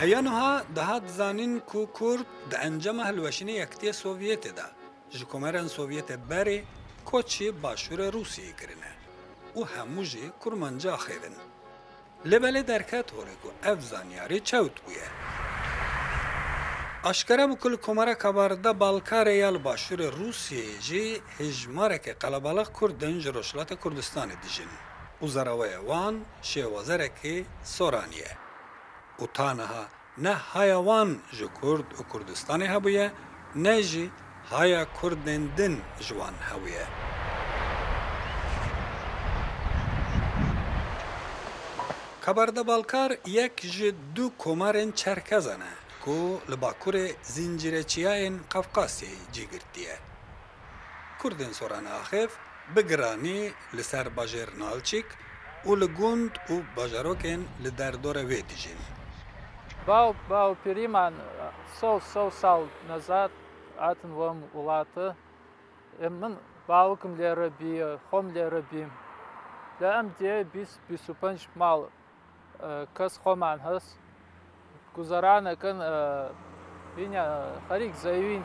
هیانها دهات زانین کو کرد د انجام هلوشینی یکتی سوویت ده جکومرن سوویت بری کوچی باشور روسیه کرنه و هموجی کرمانجا خیون لبله درکت هوره کو اف زانیاری چوت بویه اشکره بکل کمره کبارده بالکار یال باشور روسیه جی هجماره که قلبالق کردن جروشلات کردستان دیجن و زراوه وان شیوازره که سورانیه و تانها نه هایوان جو کرد و کردستان هبویه نه جی هایا کردن دن جوان هبویه کبارده بالکار یک جی دو کمرن چرکزنه کو لباکور زنجیرچیاین قفقاسی جیگرتیه کردن سوران آخف بگرانی لسر باجر نالچیک و لگوند و باجروکن لدردور ویدیجین باو پیریمان سال назад атын вам улаты من باوکم لیره بی خم لیره بیم لام دی 25 مال کس خمان هست گذرانه کن بینیا خریک زیوین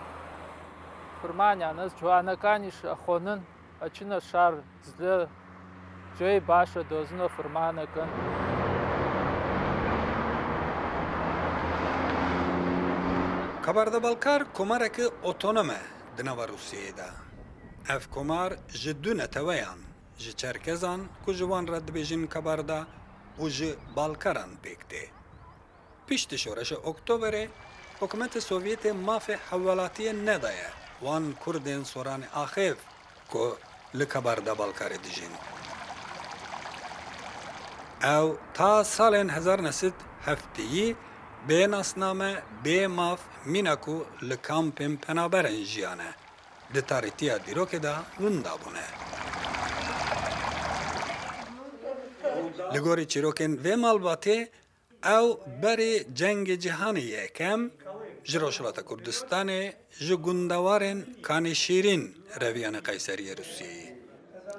فرمانیا نز جوانه کانیش خونن اچنا شار زل جای باشه دوزنو فرمانه کن کبارده بالکار کمرک اتونومه دنوا روسیه ده اف کمر جدو نتویان جه چرکزان که جوان رد بیجین کبارده و جه بالکاران بیکته پیشت شورش اکتبر حکومت سوویت ماف حوالاتی ندایه وان کردین سوران آخیف که لکبارده بالکار دیجین او تا سال 1907 به ناسنامه به ماف میناکو لکامپم پنابرن جیانه ده تاریتیا دیروکه ده وندا بونه لگوری چیروکن و مالباته او بری جنگ جهانی یکم جروشلات کردستان جگوندوارن کانی شیرین رویان قیصری روسیه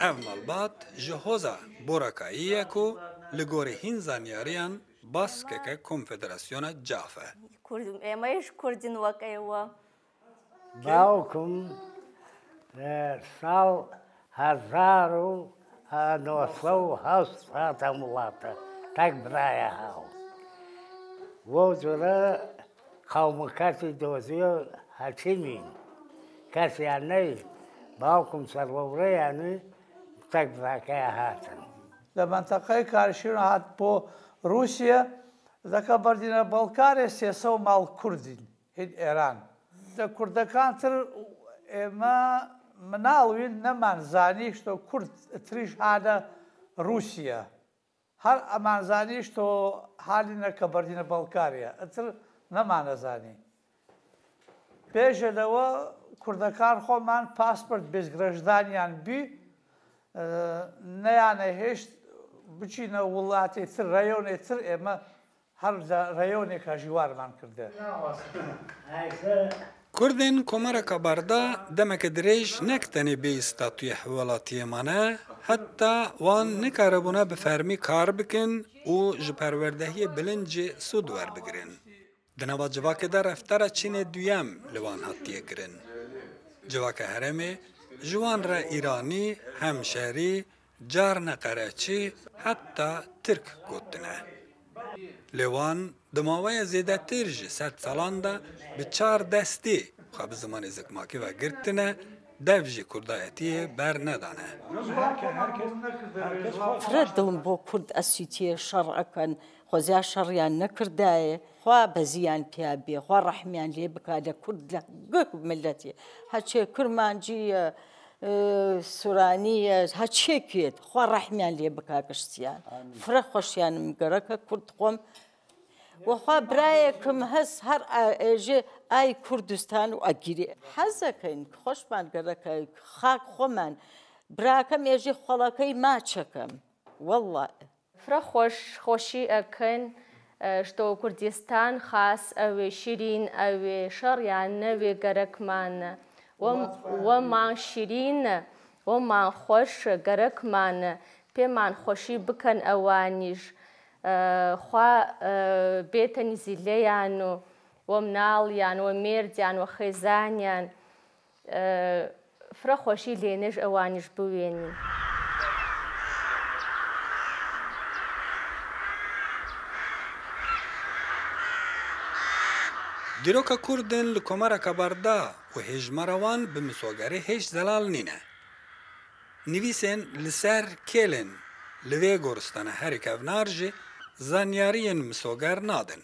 او مالبات جهوزا بورکاییه کو لگوری هین زانیاریان باسکه کنفدراسیون جافه ایمایش کردین وکیوا باوکم سال 1907 ملاته tak برای هاو وزوره قوم کسی دوزیو هچیمین کسی یعنی باوکم سروره یعنی tak برای هاتن لمنطقه کارشون هات بو روسیا دا کابردینە-باڵکارێ 300 ماڵ کوردین هین ئێران دا کوردەکانتر ئێمە مناڵوین نەمانزانیشتۆ کورد تریش هانە رووسیا هەر ئەمانزانیشتۆ هاالینە کەبەردینە-باڵکاریە ئەتر نەمانەزانی پێشە لەوە کوردەکان خۆمان پاسپۆرت بێزگرەژدانیان بی نەیانە هێشت بچینە وڵاتی تر ڕێیۆنێ تر ئێمە هەر ڕێیۆنێکە ژیوارمان کردە کردین کمره کبارده دمک دریج نکتنی به استاتوی حوالاتی منه حتی وان نکاربونه به فرمی کار بکن و جپروردهی بلنج سود ور بگرن دنوا جواک در افتر چین دویم لوان حتیه کرن جواک هرمه جوان را ایرانی همشهری جار نقرچی حتی ترک گوتنه لیوان دماوی زیده ترج 100 سالان ده به 4 دستی خواب زمان زکماکی و گرتنه devjî Kurdayetiyê ber nedane. Firedin bo Kurd esûtiyê şer ekin, xweziya şeriyan nekirdaye, xwe beziyan pêya bê, xwe rehmiyan lê bike li Kurd li gek milletê. Heçê Kurmancî ye, Sûranî ye, heçêkî ye, xwe rehmiyan lê bike giştiyan. Fire xweşiyan min gereke Kurd xwem. وخوا برايكم هس هر اجي اي كردستان واجري حزكين خوش من قالك خاك خمن براكم يجي خلاكي ما تشكم والله فرخوش خوشي اكن شتو كردستان خاص او شيرين او شريان نوي قركمان وما شيرين وما خوش قركمان بمان خوشي بكن اوانيج خوا بێتە نزیلەیان و وە مناڵیان وە مێردیان وە خێزانیان فرەخۆشی لێنەش ئەوانیش بوێنین. دیرۆکە کوردن li Komareka Barda û hêjmara wan bi misogerê hêj zelal nîne. Nivîsên li ser kêlên li vê goristana herî kevnar jî zanyariyên misoger nadin.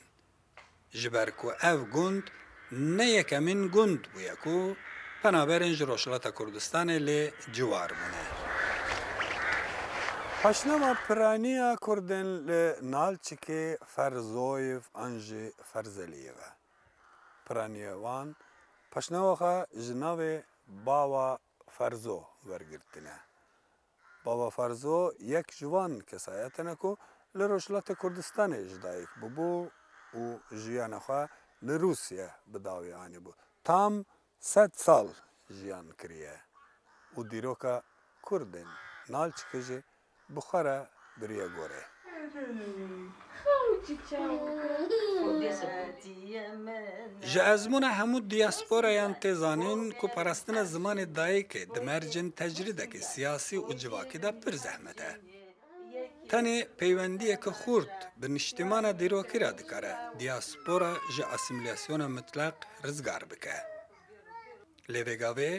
Ji ber ku ev gund ne yekemîn gund bûye ku penaberên ji Rojhilata Kurdistanê lê ciwar bûne. Paşnama piraniya Kurdên li Nalçikê Ferzoyev an jî Ferzeliyê ve. Piraniya wan paşnawaxa ji navê Bava Ferzo wergirtine. Bava Ferzo yek ji wan kesayetin e ku li Rojhilata Kurdistanê ji dayîk bûbû û jiyana xwe li Rûsye bi dawî anîbû. Tam 100 sal jiyan kiriye û dîroka Kurdên Nalçikê jî bi xwe re biriye gorê. Ji ezmûna hemû diasporayan tê zanîn ku parastina zimanê dayîkê di mercên tecrîdekî siyasî û civakî de pir zehmet e. Tenê peywendiyeke xurt bi niştimana dîrokî re dikare diaspora ji asîmîlasyona mutlaq rizgar bike. Lê vêgavê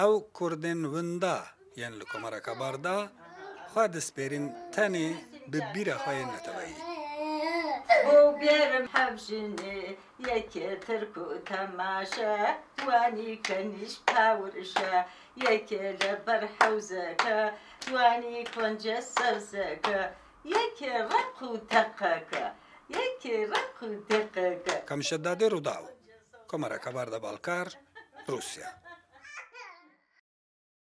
ew Kurdên winda yên li Komareka Barda xwe dispêrîn tenê bi bîra xwe yên neteweyî. بۆ بێرم هەبژنێ یەکێتر و تەماشە دوانی کەنیش پاورشە یەکێ لە بەر حەوزەکە دوانی کۆنجە سەوزەکە یەکێ ڕق و تەقەکە یەکێ ڕق و تەقەکە Kamşeddadê Rûdaw, Komareka Barda Balkar, Rûsya.